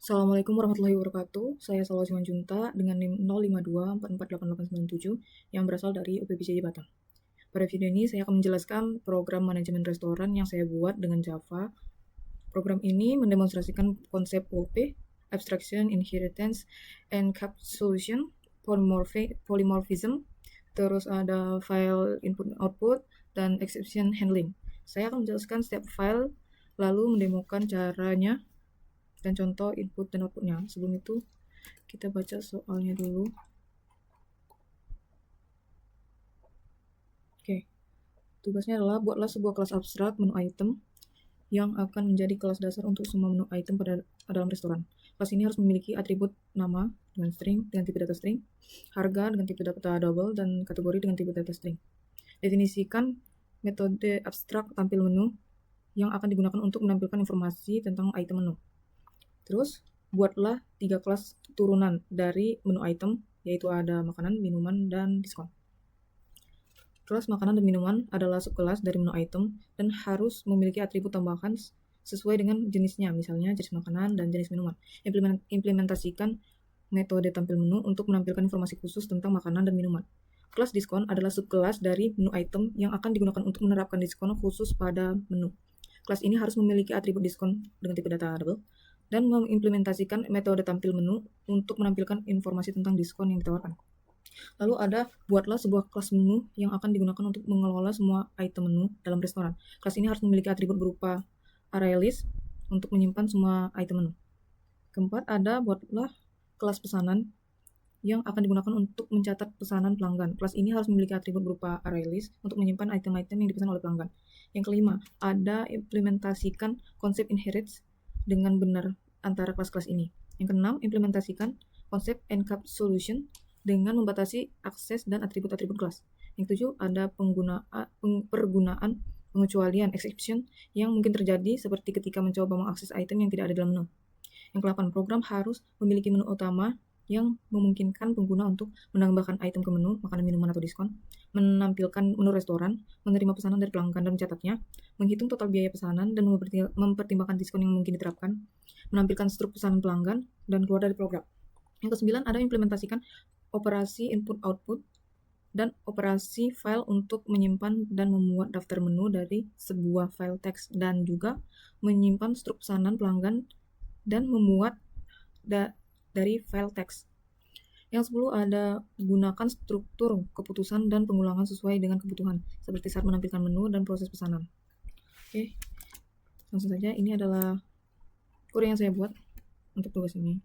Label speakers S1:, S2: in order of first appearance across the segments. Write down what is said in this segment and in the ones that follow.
S1: Assalamualaikum warahmatullahi wabarakatuh. Saya Salwa Simanjunta dengan NIM 052448897 yang berasal dari UPBJJ Batam. Pada video ini saya akan menjelaskan program manajemen restoran yang saya buat dengan Java. Program ini mendemonstrasikan konsep OOP, Abstraction, Inheritance, Encapsulation, Polymorphism, terus ada file input-output, dan exception handling. Saya akan menjelaskan setiap file, lalu mendemokan caranya dan contoh input dan outputnya. Sebelum itu kita baca soalnya dulu. Oke, tugasnya adalah buatlah sebuah kelas abstrak menu item yang akan menjadi kelas dasar untuk semua menu item pada dalam restoran. Kelas ini harus memiliki atribut nama dengan string dengan tipe data string, harga dengan tipe data double, dan kategori dengan tipe data string. Definisikan metode abstrak tampil menu yang akan digunakan untuk menampilkan informasi tentang item menu. Terus, buatlah 3 kelas turunan dari menu item, yaitu ada makanan, minuman, dan diskon. Kelas makanan dan minuman adalah subkelas dari menu item dan harus memiliki atribut tambahan sesuai dengan jenisnya, misalnya jenis makanan dan jenis minuman. Implementasikan metode tampil menu untuk menampilkan informasi khusus tentang makanan dan minuman. Kelas diskon adalah subkelas dari menu item yang akan digunakan untuk menerapkan diskon khusus pada menu. Kelas ini harus memiliki atribut diskon dengan tipe data double dan mengimplementasikan metode tampil menu untuk menampilkan informasi tentang diskon yang ditawarkan. Lalu ada buatlah sebuah kelas menu yang akan digunakan untuk mengelola semua item menu dalam restoran. Kelas ini harus memiliki atribut berupa array list untuk menyimpan semua item menu. Keempat, ada buatlah kelas pesanan yang akan digunakan untuk mencatat pesanan pelanggan. Kelas ini harus memiliki atribut berupa array list untuk menyimpan item-item yang dipesan oleh pelanggan. Yang kelima, ada implementasikan konsep inherits dengan benar antara kelas-kelas ini. Yang keenam, implementasikan konsep encapsulation dengan membatasi akses dan atribut-atribut kelas. Yang ketujuh, ada pergunaan pengecualian exception yang mungkin terjadi seperti ketika mencoba mengakses item yang tidak ada dalam menu. Yang kedelapan, program harus memiliki menu utama yang memungkinkan pengguna untuk menambahkan item ke menu, makanan, minuman, atau diskon, menampilkan menu restoran, menerima pesanan dari pelanggan dan mencatatnya, menghitung total biaya pesanan dan mempertimbangkan diskon yang mungkin diterapkan, menampilkan struk pesanan pelanggan, dan keluar dari program. Yang kesembilan, ada implementasikan operasi input-output dan operasi file untuk menyimpan dan memuat daftar menu dari sebuah file teks dan juga menyimpan struk pesanan pelanggan dan memuat dari file teks. Yang 10 ada gunakan struktur keputusan dan pengulangan sesuai dengan kebutuhan, seperti saat menampilkan menu dan proses pesanan. Oke, langsung saja, ini adalah kode yang saya buat untuk tugas ini.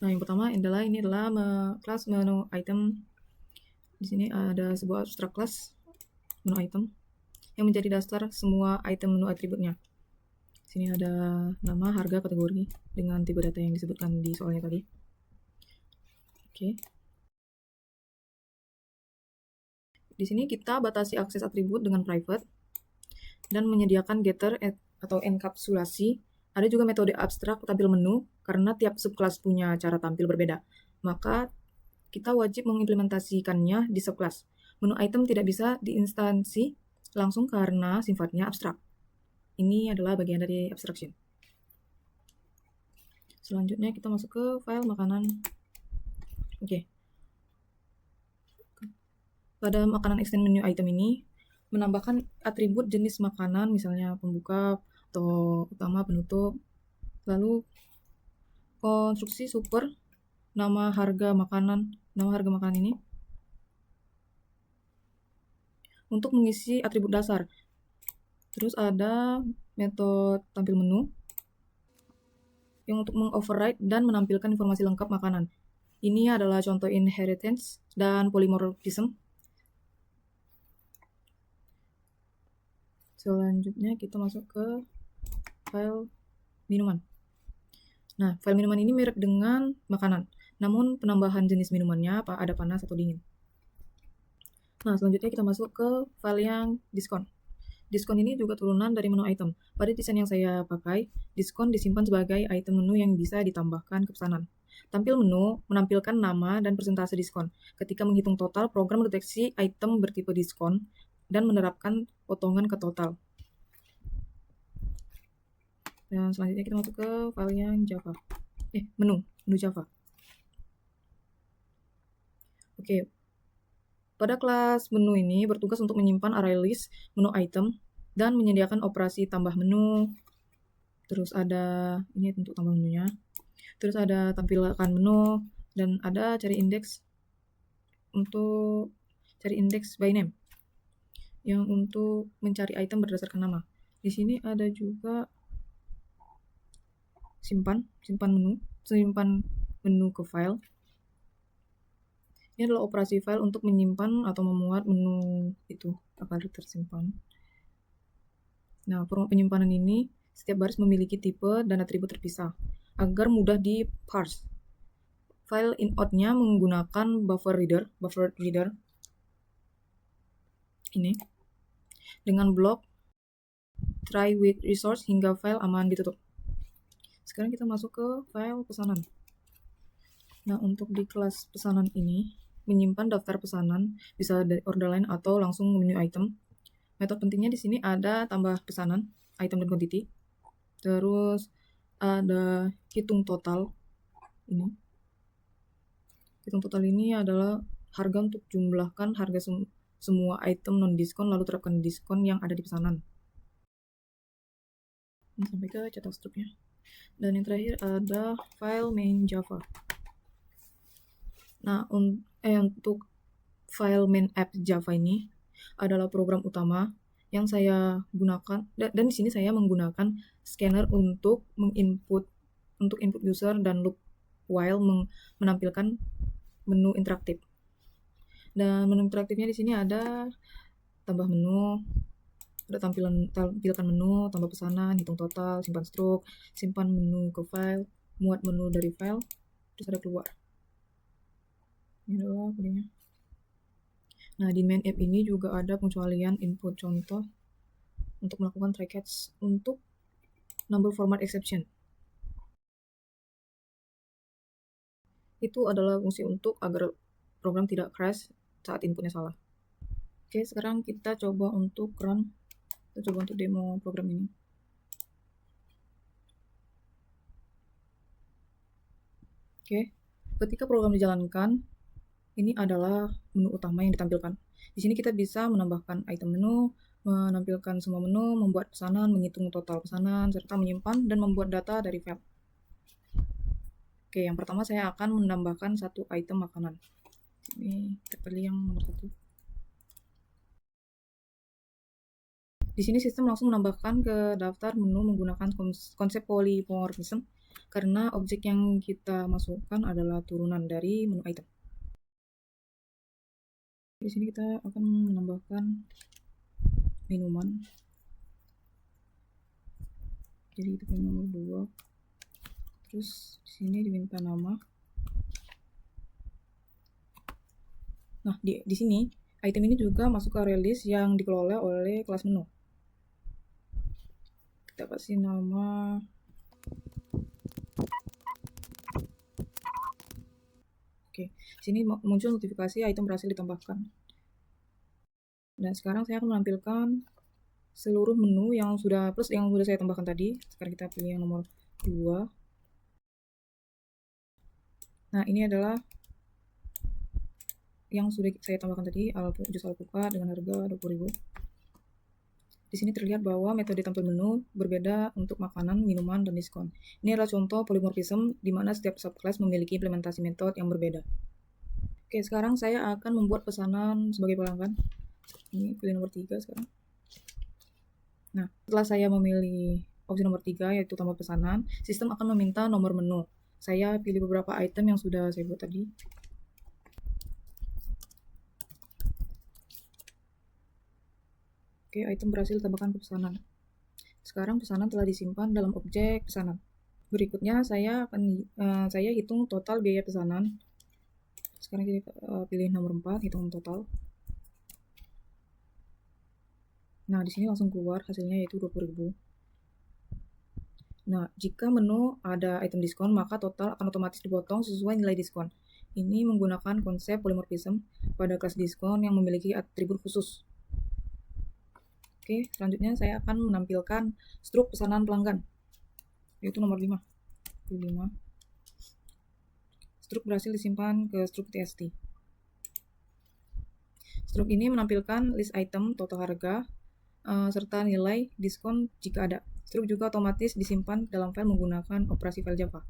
S1: Nah, yang pertama adalah ini adalah kelas menu item. Di sini ada sebuah abstrak kelas menu item yang menjadi dasar semua item menu atributnya. Sini ada nama, harga, kategori dengan tipe data yang disebutkan di soalnya tadi. Oke. Di sini kita batasi akses atribut dengan private dan menyediakan getter atau enkapsulasi. Ada juga metode abstrak tampil menu karena tiap subkelas punya cara tampil berbeda. Maka kita wajib mengimplementasikannya di subkelas. Menu item tidak bisa diinstansi langsung karena sifatnya abstrak. Ini adalah bagian dari abstraction. Selanjutnya kita masuk ke file makanan. Oke. Pada makanan extend menu item ini, menambahkan atribut jenis makanan, misalnya pembuka atau utama, penutup. Lalu konstruksi super nama harga makanan ini untuk mengisi atribut dasar. Terus ada metode tampil menu yang untuk mengoverride dan menampilkan informasi lengkap makanan. Ini adalah contoh inheritance dan polymorphism. Selanjutnya kita masuk ke file minuman. Nah, file minuman ini mirip dengan makanan, namun penambahan jenis minumannya ada panas atau dingin. Nah, selanjutnya kita masuk ke file yang diskon. Diskon ini juga turunan dari menu item. Pada desain yang saya pakai, diskon disimpan sebagai item menu yang bisa ditambahkan ke pesanan. Tampil menu menampilkan nama dan persentase diskon. Ketika menghitung total, program mendeteksi item bertipe diskon dan menerapkan potongan ke total. Dan selanjutnya kita masuk ke file yang Java. Menu Java. Oke. Pada kelas menu ini bertugas untuk menyimpan array list menu item dan menyediakan operasi tambah menu. Terus ada ini untuk tambah menunya. Terus ada tampilkan menu dan ada cari indeks untuk cari indeks by name yang untuk mencari item berdasarkan nama. Di sini ada juga simpan menu ke file. Ini adalah operasi file untuk menyimpan atau memuat menu itu agar tersimpan. Nah, penyimpanan ini setiap baris memiliki tipe dan atribut terpisah agar mudah di parse. File input-nya menggunakan buffer reader ini dengan blok try with resource hingga file aman ditutup. Sekarang kita masuk ke file pesanan. Nah, untuk di kelas pesanan ini menyimpan daftar pesanan bisa dari order line atau langsung menu item. Metode pentingnya di sini ada tambah pesanan, item dan quantity. Terus ada hitung total ini. Hitung total ini adalah harga untuk jumlahkan harga semua item non diskon lalu terapkan diskon yang ada di pesanan. Sampai ke cetak struknya. Dan yang terakhir ada file main Java. Nah, untuk file main app Java ini adalah program utama yang saya gunakan, dan di sini saya menggunakan scanner untuk input user dan loop while menampilkan menu interaktif. Dan menu interaktifnya di sini ada tambah menu, ada tampilkan menu, tambah pesanan, hitung total, simpan struk, simpan menu ke file, muat menu dari file, terus ada keluar. Ini adalah kodenya. Nah, di main app ini juga ada pengecualian input contoh untuk melakukan try catch untuk number format exception. Itu adalah fungsi untuk agar program tidak crash saat inputnya salah. Oke, sekarang kita coba untuk run. Kita coba untuk demo program ini. Oke, ketika program dijalankan, ini adalah menu utama yang ditampilkan. Di sini kita bisa menambahkan item menu, menampilkan semua menu, membuat pesanan, menghitung total pesanan, serta menyimpan dan membuat data dari file. Oke, yang pertama saya akan menambahkan satu item makanan. Ini kita pilih yang nomor 1. Di sini sistem langsung menambahkan ke daftar menu menggunakan konsep polymorphism karena objek yang kita masukkan adalah turunan dari menu item. Di sini kita akan menambahkan minuman. Jadi itu nomor 2. Terus di sini diminta nama. Nah, di sini item ini juga masuk ke array list yang dikelola oleh kelas menu. Kita kasih nama Oke, sini muncul notifikasi item berhasil ditambahkan. Dan sekarang saya akan menampilkan seluruh menu yang sudah saya tambahkan tadi. Sekarang kita pilih yang nomor 2. Nah, ini adalah yang sudah saya tambahkan tadi, jus alpukat dengan harga 20.000. Di sini terlihat bahwa metode tampil menu berbeda untuk makanan, minuman, dan diskon. Ini adalah contoh polymorphism di mana setiap subclass memiliki implementasi metode yang berbeda. Oke, sekarang saya akan membuat pesanan sebagai pelanggan. Ini pilih nomor 3 sekarang. Nah, setelah saya memilih opsi nomor 3 yaitu tambah pesanan, sistem akan meminta nomor menu. Saya pilih beberapa item yang sudah saya buat tadi. Oke, item berhasil ditambahkan ke pesanan. Sekarang pesanan telah disimpan dalam objek pesanan. Berikutnya saya hitung total biaya pesanan. Sekarang kita pilih nomor 4, hitung total. Nah, di sini langsung keluar hasilnya yaitu 20.000. Nah, jika menu ada item diskon, maka total akan otomatis dipotong sesuai nilai diskon. Ini menggunakan konsep polymorphism pada kelas diskon yang memiliki atribut khusus. Oke, selanjutnya saya akan menampilkan struk pesanan pelanggan. yaitu nomor 5. Struk berhasil disimpan ke struk txt. Struk ini menampilkan list item, total harga, serta nilai diskon jika ada. Struk juga otomatis disimpan dalam file menggunakan operasi file Java.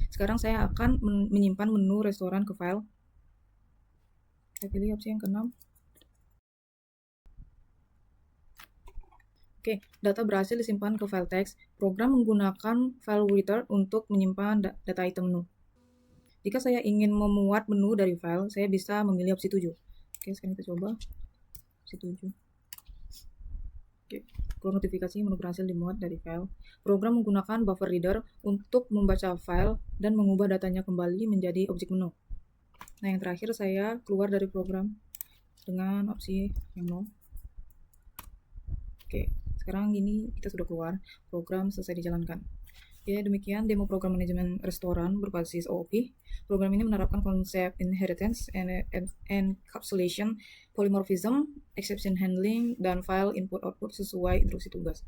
S1: Sekarang saya akan menyimpan menu restoran ke file. Kita pilih opsi yang ke-6. Oke, data berhasil disimpan ke file teks. Program menggunakan file reader untuk menyimpan data item menu. Jika saya ingin memuat menu dari file, saya bisa memilih opsi 7. Oke, sekarang kita coba opsi 7. Oke, keluar notifikasi menu berhasil dimuat dari file. Program menggunakan buffer reader untuk membaca file dan mengubah datanya kembali menjadi objek menu. Nah, yang terakhir saya keluar dari program dengan opsi yang 0. Oke, sekarang ini kita sudah keluar, program selesai dijalankan. Ya, demikian demo program manajemen restoran berbasis OOP. Program ini menerapkan konsep inheritance, encapsulation, polymorphism, exception handling, dan file input-output sesuai instruksi tugas.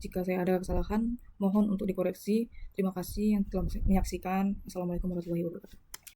S1: Jika saya ada kesalahan, mohon untuk dikoreksi. Terima kasih yang telah menyaksikan. Assalamualaikum warahmatullahi wabarakatuh.